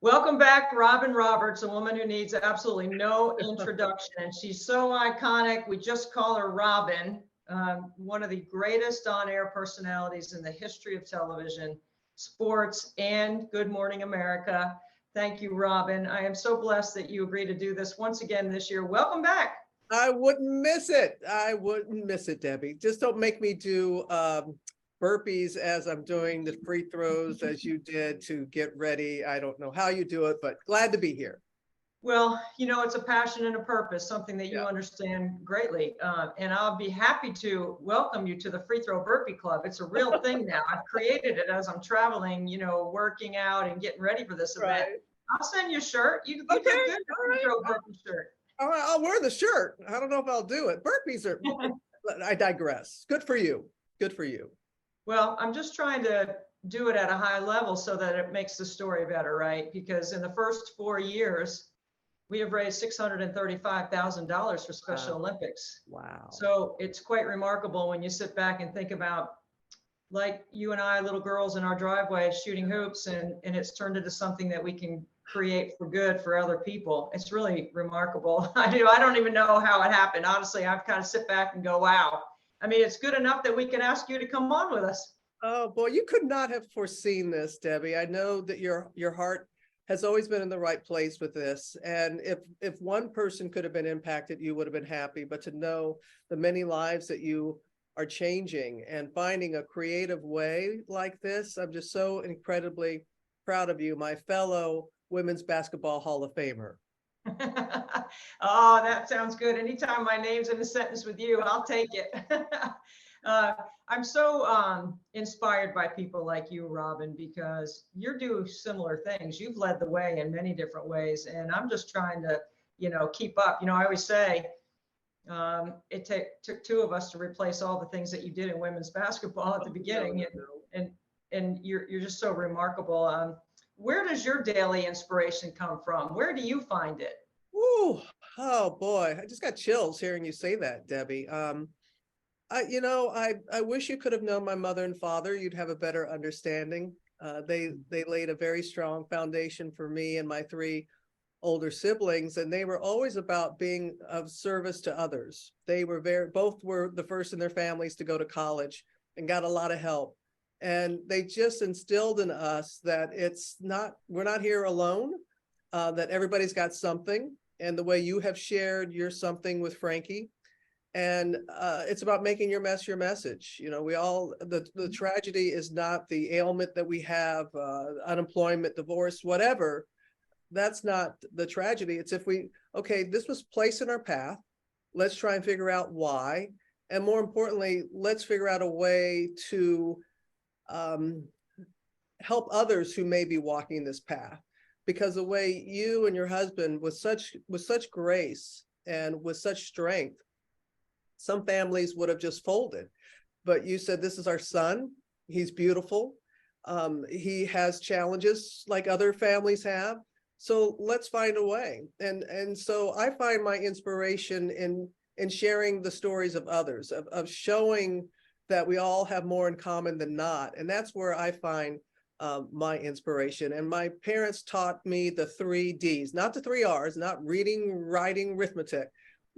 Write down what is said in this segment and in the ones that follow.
Welcome back, Robin Roberts, a woman who needs absolutely no introduction. And she's so iconic. We just call her Robin, one of the greatest on-air personalities in the history of television, sports, and Good Morning America. Thank you, Robin. I am so blessed that you agreed to do this once again this year. Welcome back. I wouldn't miss it. I wouldn't miss it, Debbie. Just don't make me do burpees as I'm doing the free throws as you did to get ready. I don't know how you do it, but glad to be here. Well, it's a passion and a purpose, something that you understand greatly. And I'll be happy to welcome you to the Free Throw Burpee Club. It's a real thing now. I've created it as I'm traveling, working out and getting ready for this event. I'll send you a shirt. You look good in a Free Throw Burpee shirt. I'll wear the shirt. I don't know if I'll do it. Burpees are, I digress. Good for you. Good for you. Well, I'm just trying to do it at a high level so that it makes the story better, right? Because in the first 4 years, we have raised $635,000 for Special Olympics. Wow. So it's quite remarkable when you sit back and think about, like you and I, little girls in our driveway shooting hoops, and it's turned into something that we can create for good for other people. It's really remarkable. I don't even know how it happened. Honestly, I've kind of sit back and go, wow. I mean, it's good enough that we can ask you to come on with us. Oh boy, you could not have foreseen this, Debbie. I know that your heart has always been in the right place with this. And if one person could have been impacted, you would have been happy. But to know the many lives that you are changing and finding a creative way like this, I'm just so incredibly proud of you, my fellow Women's Basketball Hall of Famer. Oh, that sounds good. Anytime my name's in a sentence with you, I'll take it. I'm so inspired by people like you, Robin, because you're doing similar things. You've led the way in many different ways, and I'm just trying to, keep up. I always say it took two of us to replace all the things that you did in women's basketball at the beginning, and you're just so remarkable. Where does your daily inspiration come from? Where do you find it? Ooh, oh boy, I just got chills hearing you say that, Debbie. I wish you could have known my mother and father. You'd have a better understanding. They laid a very strong foundation for me and my three older siblings, and they were always about being of service to others. They were both were the first in their families to go to college and got a lot of help. And they just instilled in us that we're not here alone, that everybody's got something. And the way you have shared your something with Frankie, and it's about making your mess your message. The tragedy is not the ailment that we have, unemployment, divorce, whatever. That's not the tragedy. It's this was placed in our path. Let's try and figure out why. And more importantly, let's figure out a way to help others who may be walking this path. Because the way you and your husband, with such grace and with such strength, some families would have just folded. But you said, this is our son. He's beautiful. He has challenges like other families have. So let's find a way. And so I find my inspiration in sharing the stories of others, of showing that we all have more in common than not. And that's where I find my inspiration. And my parents taught me the 3 Ds, not the 3 Rs, not reading, writing, arithmetic,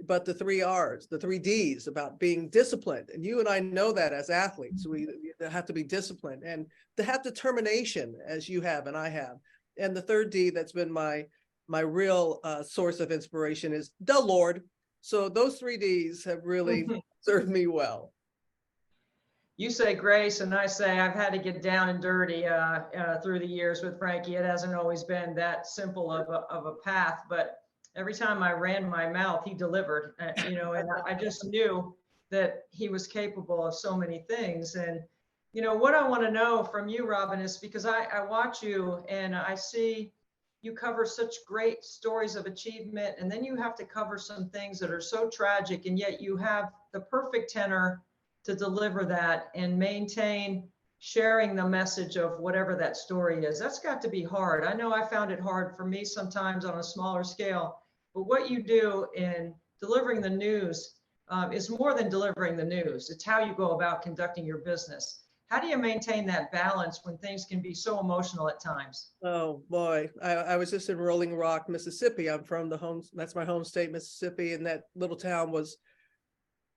but the 3 Rs, the 3 Ds, about being disciplined. And you and I know that as athletes, we have to be disciplined and to have determination, as you have and I have. And the 3rd D that's been my real source of inspiration is the Lord. So those 3 Ds have really served me well. You say grace, and I say I've had to get down and dirty through the years with Frankie. It hasn't always been that simple of a path, but every time I ran my mouth, he delivered, and I just knew that he was capable of so many things. And, what I want to know from you, Robin, is because I watch you and I see you cover such great stories of achievement, and then you have to cover some things that are so tragic, and yet you have the perfect tenor to deliver that and maintain sharing the message of whatever that story is. That's got to be hard. I know I found it hard for me sometimes on a smaller scale, but what you do in delivering the news is more than delivering the news. It's how you go about conducting your business. How do you maintain that balance when things can be so emotional at times? Oh boy, I was just in Rolling Rock, Mississippi. I'm from that's my home state, Mississippi, and that little town was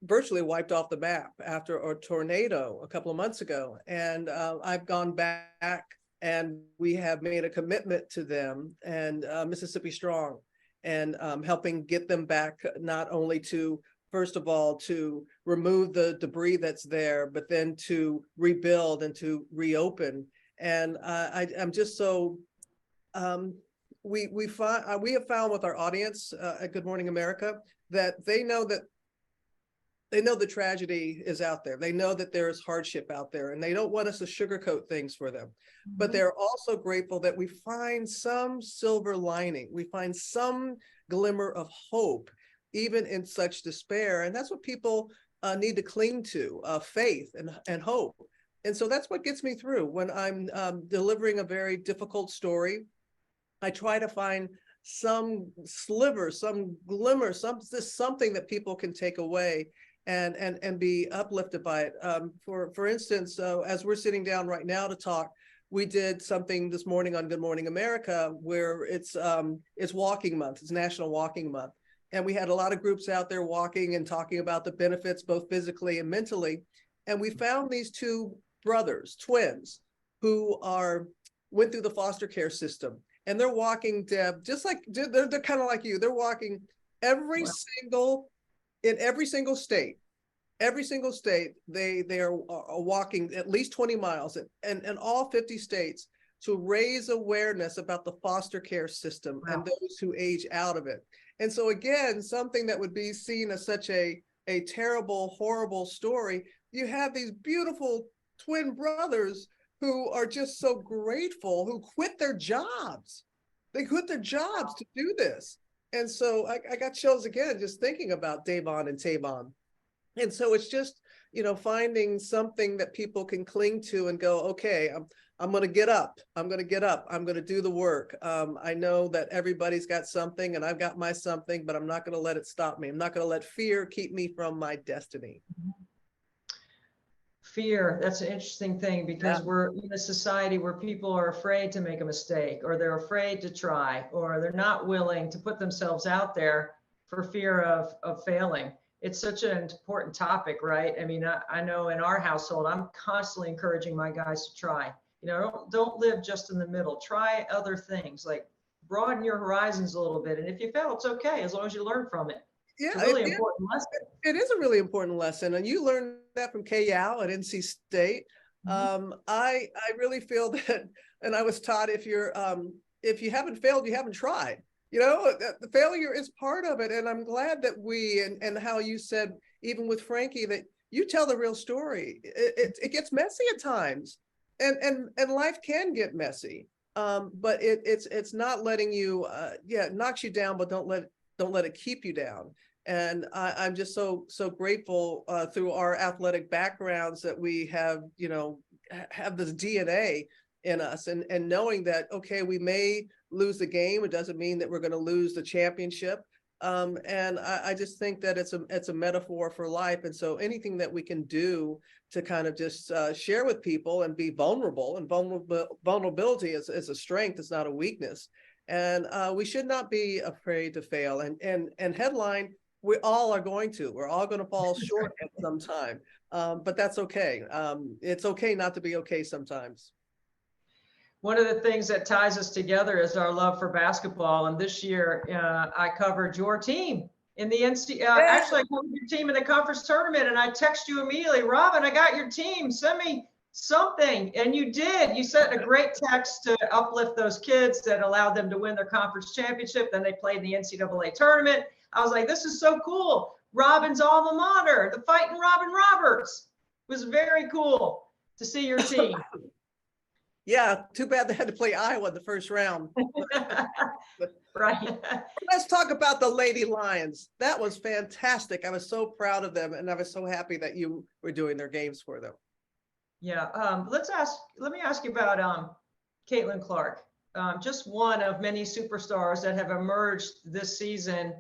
virtually wiped off the map after a tornado a couple of months ago. And I've gone back and we have made a commitment to them and Mississippi Strong, and helping get them back, not only to, first of all, to remove the debris that's there, but then to rebuild and to reopen. And I'm just so, we have found with our audience at Good Morning America that they know the tragedy is out there. They know that there is hardship out there, and they don't want us to sugarcoat things for them. But they're also grateful that we find some silver lining. We find some glimmer of hope, even in such despair. And that's what people need to cling to, faith and hope. And so that's what gets me through when I'm delivering a very difficult story. I try to find some sliver, some glimmer, something that people can take away and be uplifted by it. For instance, as we're sitting down right now to talk, we did something this morning on Good Morning America where it's walking month. It's National Walking Month. And we had a lot of groups out there walking and talking about the benefits, both physically and mentally. And we found these two brothers, twins, who went through the foster care system. And they're walking, Deb, just like, they're kind of like you. They're walking in every single state. Every single state, they are walking at least 20 miles in all 50 states to raise awareness about the foster care system and those who age out of it. And so again, something that would be seen as such a terrible, horrible story, you have these beautiful twin brothers who are just so grateful, who quit their jobs. They quit their jobs to do this. And so I got chills again, just thinking about Davon and Tavon. And so it's just, finding something that people can cling to and go, okay, I'm going to get up. I'm going to get up. I'm going to do the work. I know that everybody's got something and I've got my something, but I'm not going to let it stop me. I'm not going to let fear keep me from my destiny. Fear, that's an interesting thing, because we're in a society where people are afraid to make a mistake, or they're afraid to try, or they're not willing to put themselves out there for fear of failing. It's such an important topic, right? I mean, I know in our household, I'm constantly encouraging my guys to try. Don't live just in the middle. Try other things, like broaden your horizons a little bit. And if you fail, it's okay, as long as you learn from it. Yeah, it's a really important lesson. It is a really important lesson, and you learned that from K-Yao at NC State. I really feel that, and I was taught, if you haven't failed, you haven't tried. The failure is part of it, and I'm glad that we and how you said, even with Frankie, that you tell the real story. It gets messy at times, and life can get messy. But it's not letting you, it knocks you down, but don't let it keep you down. And I'm just so grateful through our athletic backgrounds that we have this DNA in us, and knowing that, okay, we may lose the game, it doesn't mean that we're going to lose the championship. And I just think that it's a metaphor for life. And so anything that we can do to kind of just share with people and be vulnerable, and vulnerability is a strength, it's not a weakness. And we should not be afraid to fail. And headline, we all are going to. We're all going to fall short at some time. But that's okay. It's okay not to be okay sometimes. One of the things that ties us together is our love for basketball. And this year, I covered your team in the NC. Actually, I covered your team in the conference tournament, and I text you immediately, Robin, I got your team. Send me something. And you did. You sent a great text to uplift those kids that allowed them to win their conference championship. Then they played in the NCAA tournament. I was like, this is so cool. Robin's alma mater, the Fighting Robin Roberts. It was very cool to see your team. Yeah, too bad they had to play Iowa in the first round. Right. Let's talk about the Lady Lions. That was fantastic. I was so proud of them, and I was so happy that you were doing their games for them. Yeah. Let me ask you about Caitlin Clark. Just one of many superstars that have emerged this season.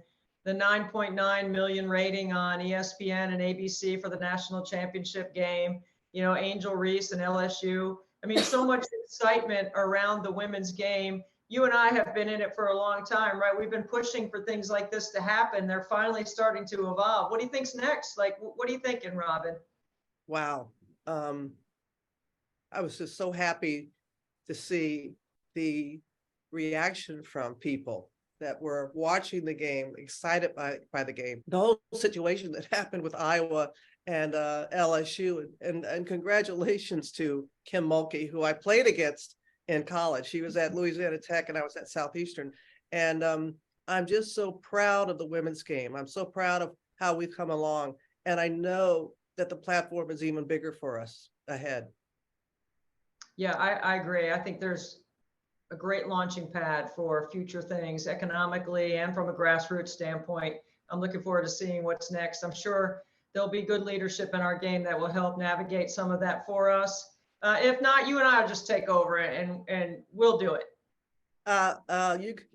The 9.9 million rating on ESPN and ABC for the national championship game. Angel Reese and LSU. I mean, so much excitement around the women's game. You and I have been in it for a long time, right? We've been pushing for things like this to happen. They're finally starting to evolve. What do you think's next? Like, what are you thinking, Robin? Wow. I was just so happy to see the reaction from people that were watching the game, excited by the game. The whole situation that happened with Iowa and LSU, and congratulations to Kim Mulkey, who I played against in college. She was at Louisiana Tech and I was at Southeastern. And I'm just so proud of the women's game. I'm so proud of how we've come along. And I know that the platform is even bigger for us ahead. Yeah, I agree. I think there's a great launching pad for future things economically and from a grassroots standpoint. I'm looking forward to seeing what's next. I'm sure there'll be good leadership in our game that will help navigate some of that for us. If not, you and I will just take over and we'll do it.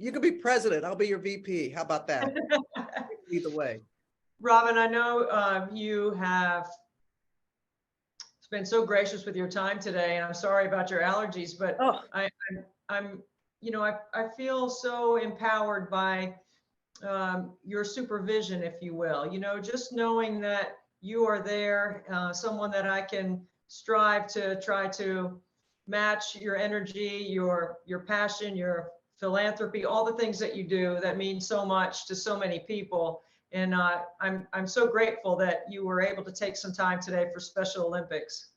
You can be president. I'll be your VP. How about that? Either way. Robin, I know you have been so gracious with your time today, and I'm sorry about your allergies, but I'm I feel so empowered by your supervision, if you will. Just knowing that you are there, someone that I can strive to try to match your energy, your passion, your philanthropy, all the things that you do that mean so much to so many people. And I'm so grateful that you were able to take some time today for Special Olympics.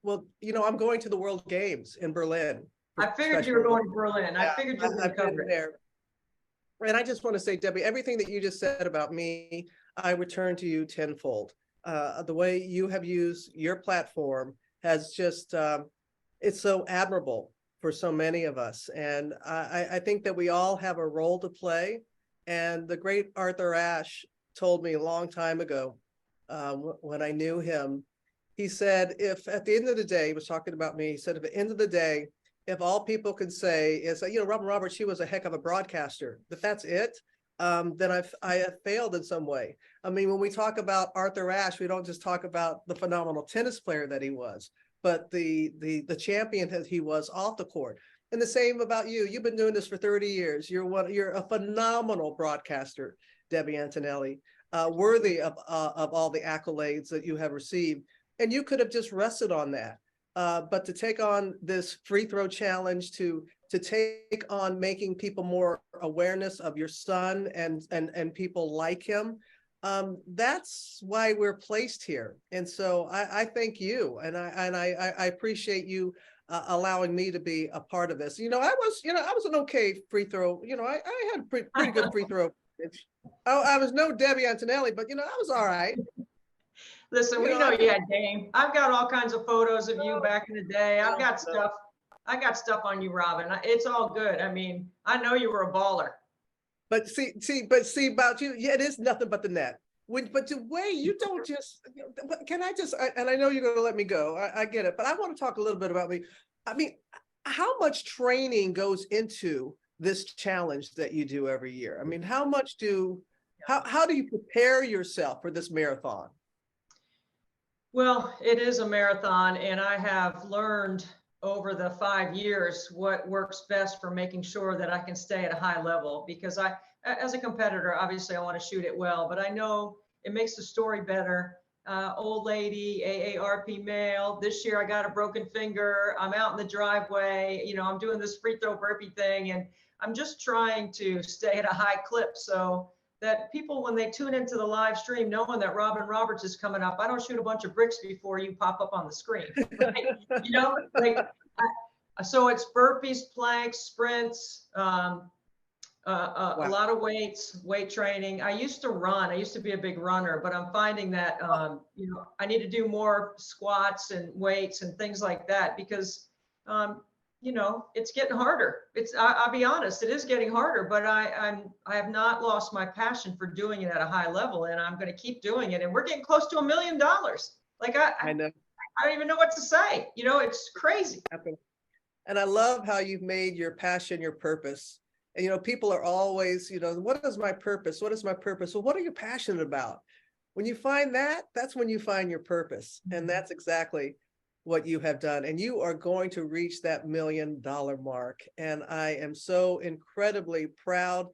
Well, I'm going to the World Games in Berlin. I figured you were going to Berlin. Yeah, I figured you were going to cover it. There. And I just want to say, Debbie, everything that you just said about me, I return to you tenfold. The way you have used your platform has just, it's so admirable for so many of us. And I think that we all have a role to play. And the great Arthur Ashe told me a long time ago, when I knew him, he said, if at the end of the day, he was talking about me, he said, at the end of the day, if all people can say is, Robin Roberts, she was a heck of a broadcaster, if that's it, then I have failed in some way. I mean, when we talk about Arthur Ashe, we don't just talk about the phenomenal tennis player that he was, but the champion that he was off the court. And the same about you. You've been doing this for 30 years. You're a phenomenal broadcaster, Debbie Antonelli, worthy of all the accolades that you have received. And you could have just rested on that. But to take on this free throw challenge, to take on making people more awareness of your son and people like him, that's why we're placed here. And so I thank you, and I appreciate you allowing me to be a part of this. I was an okay free throw. I had pretty good free throw. I was no Debbie Antonelli, but I was all right. Listen, we know you had game. I've got all kinds of photos of you back in the day. I've got stuff. I got stuff on you, Robin. It's all good. I mean, I know you were a baller. But see about you, yeah, it is nothing but the net. But the way you don't just, can I just, and I know you're going to let me go. I get it, but I want to talk a little bit about me. I mean, how much training goes into this challenge that you do every year? I mean, how do you prepare yourself for this marathon? Well, it is a marathon, and I have learned over the 5 years what works best for making sure that I can stay at a high level, because as a competitor, obviously I want to shoot it well, but I know it makes the story better. Old lady, AARP male. This year I got a broken finger. I'm out in the driveway. I'm doing this free throw burpee thing, and I'm just trying to stay at a high clip so that people, when they tune into the live stream, knowing that Robin Roberts is coming up, I don't shoot a bunch of bricks before you pop up on the screen. Right? So it's burpees, planks, sprints, wow. A lot of weight training. I used to run. I used to be a big runner, but I'm finding that I need to do more squats and weights and things like that, because it's getting harder. I'll be honest, it is getting harder, but I have not lost my passion for doing it at a high level, and I'm going to keep doing it. And we're getting close to $1 million. Like I know. I don't even know what to say. It's crazy. And I love how you've made your passion your purpose. And people are always, what is my purpose? What is my purpose? Well, what are you passionate about? When you find that, that's when you find your purpose. And that's exactly what you have done. And you are going to reach that $1 million mark. And I am so incredibly proud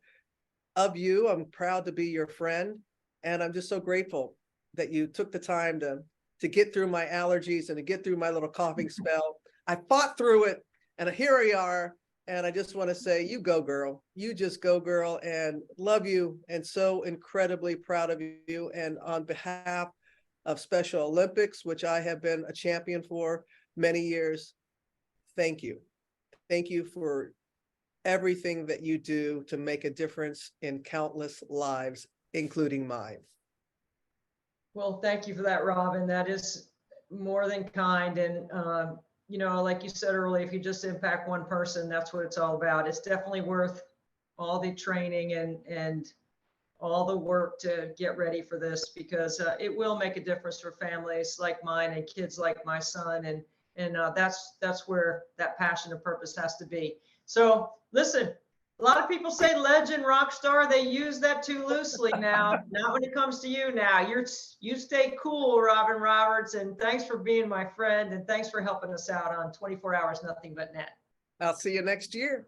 of you. I'm proud to be your friend. And I'm just so grateful that you took the time to get through my allergies and to get through my little coughing spell. I fought through it, and here we are. And I just want to say, you go, girl. You just go, girl, and love you. And so incredibly proud of you. And on behalf of Special Olympics, which I have been a champion for many years, thank you. Thank you for everything that you do to make a difference in countless lives, including mine. Well, thank you for that, Robin. That is more than kind. And, you know, like you said earlier, if you just impact one person, that's what it's all about. It's definitely worth all the training and all the work to get ready for this, because it will make a difference for families like mine and kids like my son. And that's where that passion and purpose has to be. So listen, a lot of people say legend, rock star. They use that too loosely now. Not when it comes to you. Now you stay cool, Robin Roberts, and thanks for being my friend, and thanks for helping us out on 24 Hours Nothing But Net. I'll see you next year.